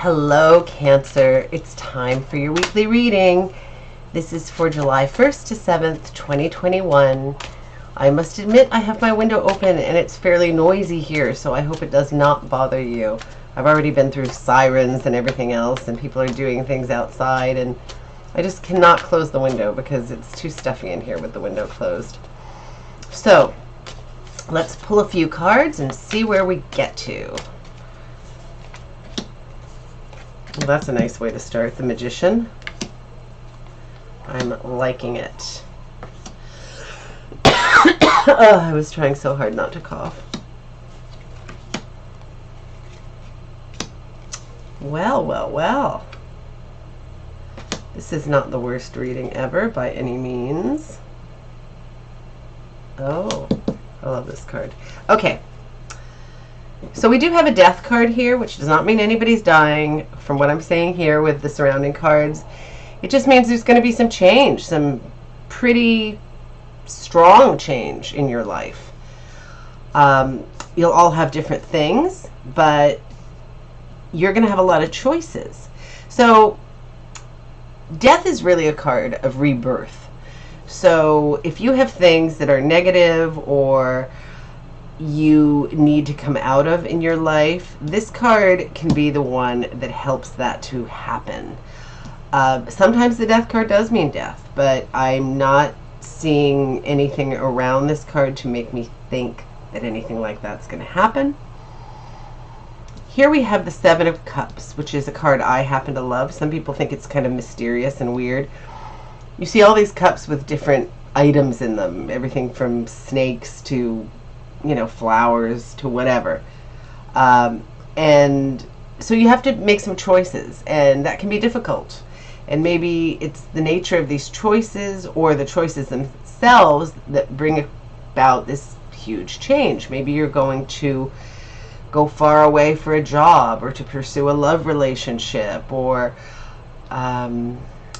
Hello, Cancer. It's time for your weekly reading. This is for July 1st to 7th, 2021. I must admit I have my window open and it's fairly noisy here, so I hope it does not bother you. I've already been through sirens and everything else, and people are doing things outside, and I just cannot close the window because it's too stuffy in here with the window closed. So, let's pull a few cards and see where we get to. Well, that's a nice way to start. The Magician. I'm liking it. Oh, I was trying so hard not to cough. Well. This is not the worst reading ever by any means. Oh, I love this card. Okay. So we do have a death card here, which does not mean anybody's dying from what I'm saying here with the surrounding cards. It just means there's going to be some change, some pretty strong change in your life. You'll all have different things, but you're going to have a lot of choices. So death is really a card of rebirth. So if you have things that are negative or you need to come out of in your life, this card can be the one that helps that to happen. Sometimes the death card does mean death, but I'm not seeing anything around this card to make me think that anything like that's going to happen. Here we have the Seven of Cups, which is a card I happen to love. Some people think it's kind of mysterious and weird. You see all these cups with different items in them, everything from snakes to flowers to whatever. And so you have to make some choices, and that can be difficult. And maybe it's the nature of these choices or the choices themselves that bring about this huge change. Maybe you're going to go far away for a job or to pursue a love relationship or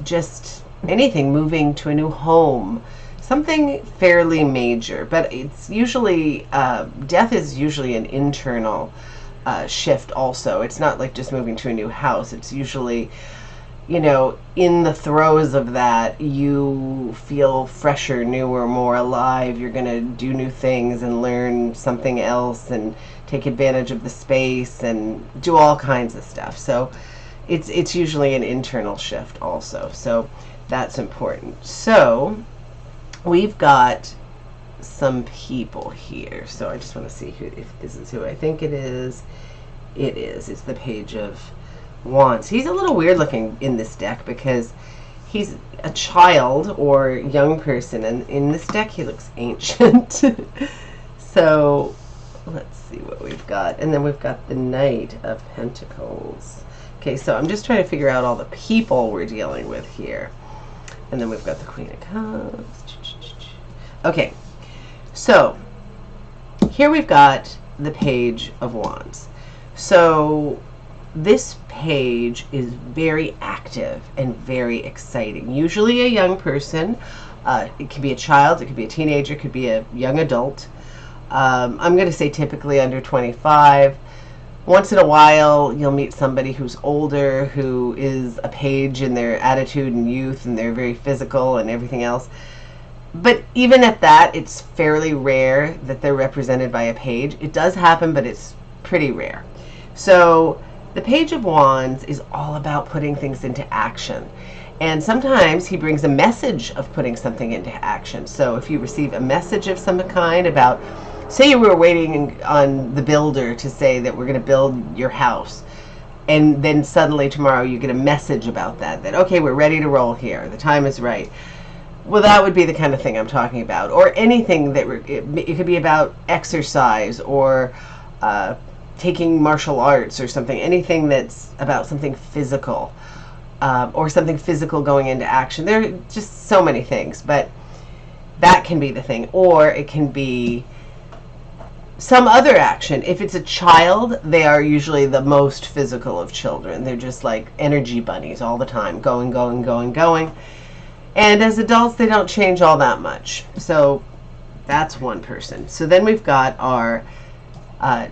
just anything, moving to a new home. Something fairly major, but it's usually, death is usually an internal shift also. It's not like just moving to a new house. It's usually, in the throes of that, you feel fresher, newer, more alive. You're going to do new things and learn something else and take advantage of the space and do all kinds of stuff. So it's usually an internal shift also. So that's important. So we've got some people here, so I just want to see if this is who I think it is. It is. It's the Page of Wands. He's a little weird looking in this deck because he's a child or young person, and in this deck he looks ancient. So let's see what we've got. And then we've got the Knight of Pentacles. Okay, so I'm just trying to figure out all the people we're dealing with here. And then we've got the Queen of Cups. Okay, so here we've got the Page of Wands. So this page is very active and very exciting. Usually a young person. It could be a child, it could be a teenager, it could be a young adult. I'm going to say typically under 25. Once in a while, you'll meet somebody who's older, who is a page in their attitude and youth, and they're very physical and everything else. But even at that, it's fairly rare that they're represented by a page. It does happen, but it's pretty rare. So the Page of Wands is all about putting things into action. And sometimes he brings a message of putting something into action. So if you receive a message of some kind about, say you were waiting on the builder to say that we're going to build your house, and then suddenly tomorrow you get a message about that, okay, we're ready to roll here, the time is right. Well, that would be the kind of thing I'm talking about. Or anything that, it could be about exercise or taking martial arts or something, anything that's about something physical, or something physical going into action. There are just so many things, but that can be the thing. Or it can be some other action. If it's a child, they are usually the most physical of children. They're just like energy bunnies all the time, going. And as adults, they don't change all that much. So that's one person. So then we've got our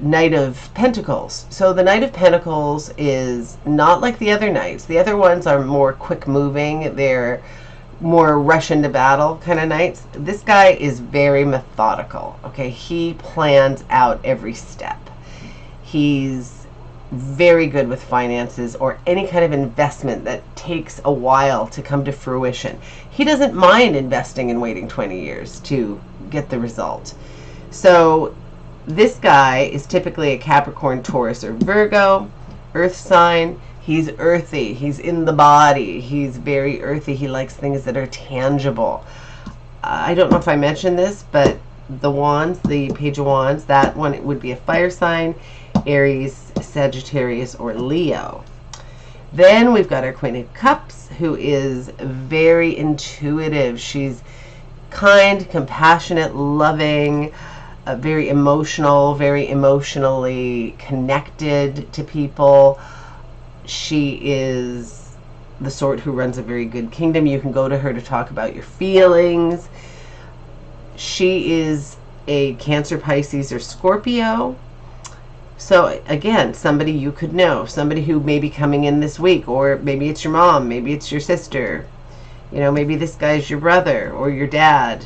Knight of Pentacles. So the Knight of Pentacles is not like the other knights. The other ones are more quick moving. They're more rush into battle kind of knights. This guy is very methodical. Okay, he plans out every step. He's very good with finances or any kind of investment that takes a while to come to fruition. He doesn't mind investing and waiting 20 years to get the result. So this guy is typically a Capricorn, Taurus, or Virgo, earth sign. He's earthy. He's in the body. He's very earthy. He likes things that are tangible. I don't know if I mentioned this, but the wands, the Page of Wands, that one, it would be a fire sign, Aries, Sagittarius, or Leo. Then we've got our Queen of Cups, who is very intuitive. She's kind, compassionate, loving, very emotional, very emotionally connected to people. She is the sort who runs a very good kingdom. You can go to her to talk about your feelings. She is a Cancer, Pisces, or Scorpio. So again, somebody you could know, somebody who may be coming in this week, or maybe it's your mom, maybe it's your sister, you know, maybe this guy's your brother or your dad.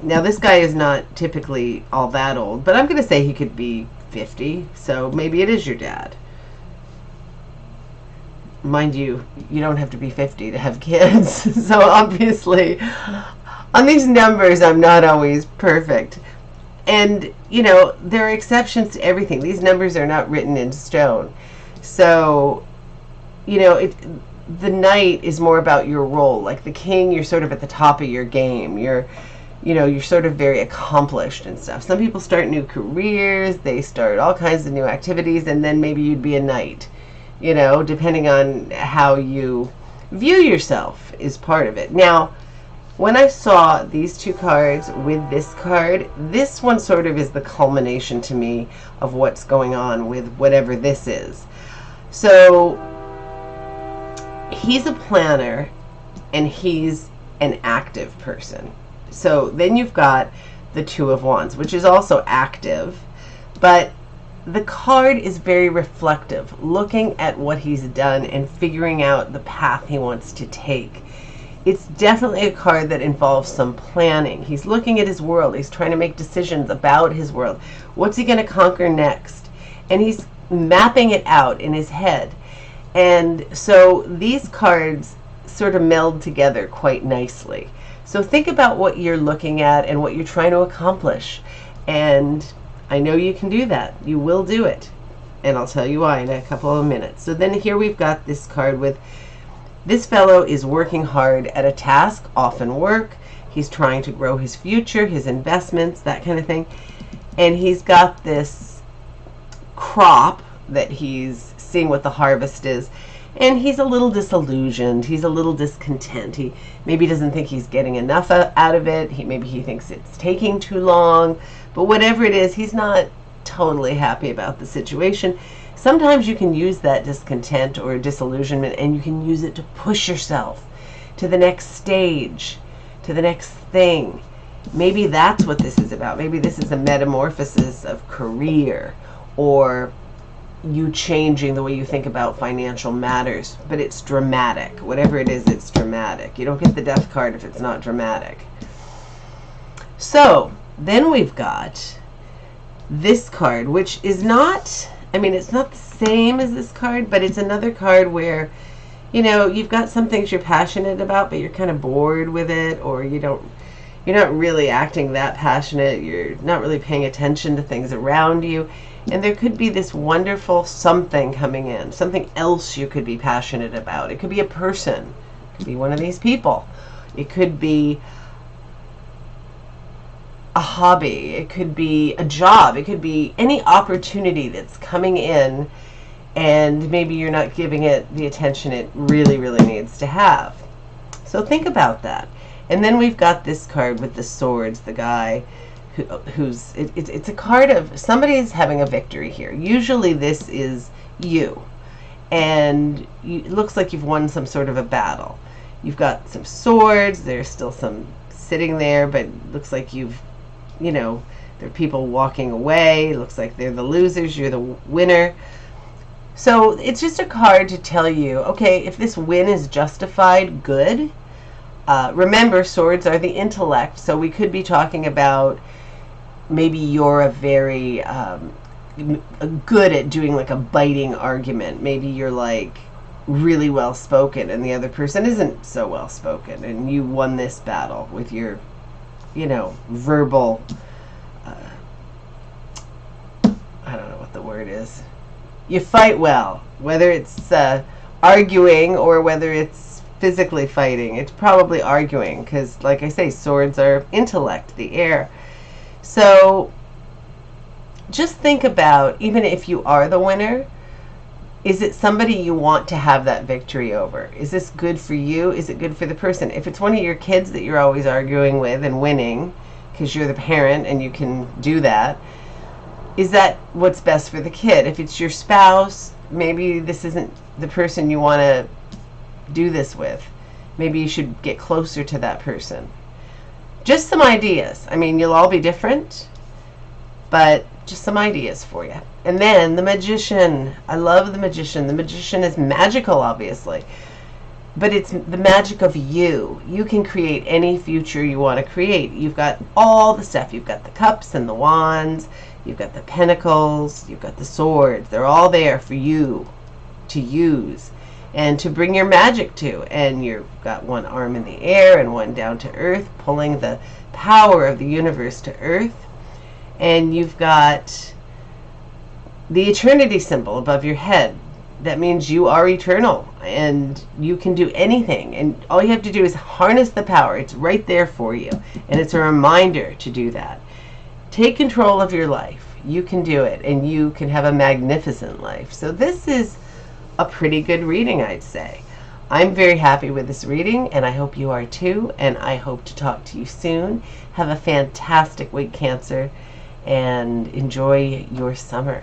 Now this guy is not typically all that old, but I'm going to say he could be 50, so maybe it is your dad. Mind you, you don't have to be 50 to have kids, so obviously on these numbers I'm not always perfect. And, you know, there are exceptions to everything. These numbers are not written in stone. So, you know, the knight is more about your role. Like the king, you're sort of at the top of your game. You're sort of very accomplished and stuff. Some people start new careers. They start all kinds of new activities. And then maybe you'd be a knight, you know, depending on how you view yourself is part of it. Now, when I saw these two cards with this card, this one sort of is the culmination to me of what's going on with whatever this is. So he's a planner and he's an active person. So then you've got the Two of Wands, which is also active, but the card is very reflective, looking at what he's done and figuring out the path he wants to take. It's definitely a card that involves some planning. He's looking at his world. He's trying to make decisions about his world. What's he going to conquer next? And he's mapping it out in his head. And so these cards sort of meld together quite nicely. So think about what you're looking at and what you're trying to accomplish. And I know you can do that. You will do it. And I'll tell you why in a couple of minutes. So then here we've got this card with this fellow is working hard at a task, often work. He's trying to grow his future, his investments, that kind of thing. And he's got this crop that he's seeing what the harvest is. And he's a little disillusioned. He's a little discontent. He maybe doesn't think he's getting enough out of it. Maybe he thinks it's taking too long. But whatever it is, he's not totally happy about the situation. Sometimes you can use that discontent or disillusionment and you can use it to push yourself to the next stage, to the next thing. Maybe that's what this is about. Maybe this is a metamorphosis of career or you changing the way you think about financial matters. But it's dramatic. Whatever it is, it's dramatic. You don't get the Death card if it's not dramatic. So then we've got this card, which is not... I mean, it's not the same as this card, but it's another card where, you know, you've got some things you're passionate about, but you're kind of bored with it, or you're not really acting that passionate. You're not really paying attention to things around you. And there could be this wonderful something coming in, something else you could be passionate about. It could be a person. It could be one of these people. It could be a hobby, it could be a job, it could be any opportunity that's coming in and maybe you're not giving it the attention it really, really needs to have. So think about that. And then we've got this card with the swords, the guy it's a card of somebody's having a victory here. Usually this is you. And it looks like you've won some sort of a battle. You've got some swords, there's still some sitting there, but it looks like you've, you know, There are people walking away. It looks like they're the losers. You're the winner. So it's just a card to tell you, okay, if this win is justified, good. Remember, swords are the intellect, so we could be talking about maybe you're a very good at doing like a biting argument. Maybe you're like really well spoken and the other person isn't so well spoken, and you won this battle with your, verbal, I don't know what the word is. You fight well, whether it's arguing or whether it's physically fighting. It's probably arguing because, like I say, swords are intellect, the air. So just think about, even if you are the winner, is it somebody you want to have that victory over? Is this good for you? Is it good for the person? If it's one of your kids that you're always arguing with and winning because you're the parent and you can do that, is that what's best for the kid? If it's your spouse, maybe this isn't the person you want to do this with. Maybe you should get closer to that person. Just some ideas. I mean, you'll all be different, but just some ideas for you. And then the Magician. I love the Magician. The Magician is magical, obviously, but it's the magic of you. You can create any future you want to create. You've got all the stuff. You've got the cups and the wands. You've got the pentacles. You've got the swords. They're all there for you to use and to bring your magic to. And you've got one arm in the air and one down to earth, pulling the power of the universe to earth. And you've got the eternity symbol above your head. That means you are eternal and you can do anything. And all you have to do is harness the power. It's right there for you. And it's a reminder to do that. Take control of your life. You can do it, and you can have a magnificent life. So this is a pretty good reading, I'd say. I'm very happy with this reading, and I hope you are too, and I hope to talk to you soon. Have a fantastic week, Cancer, and enjoy your summer.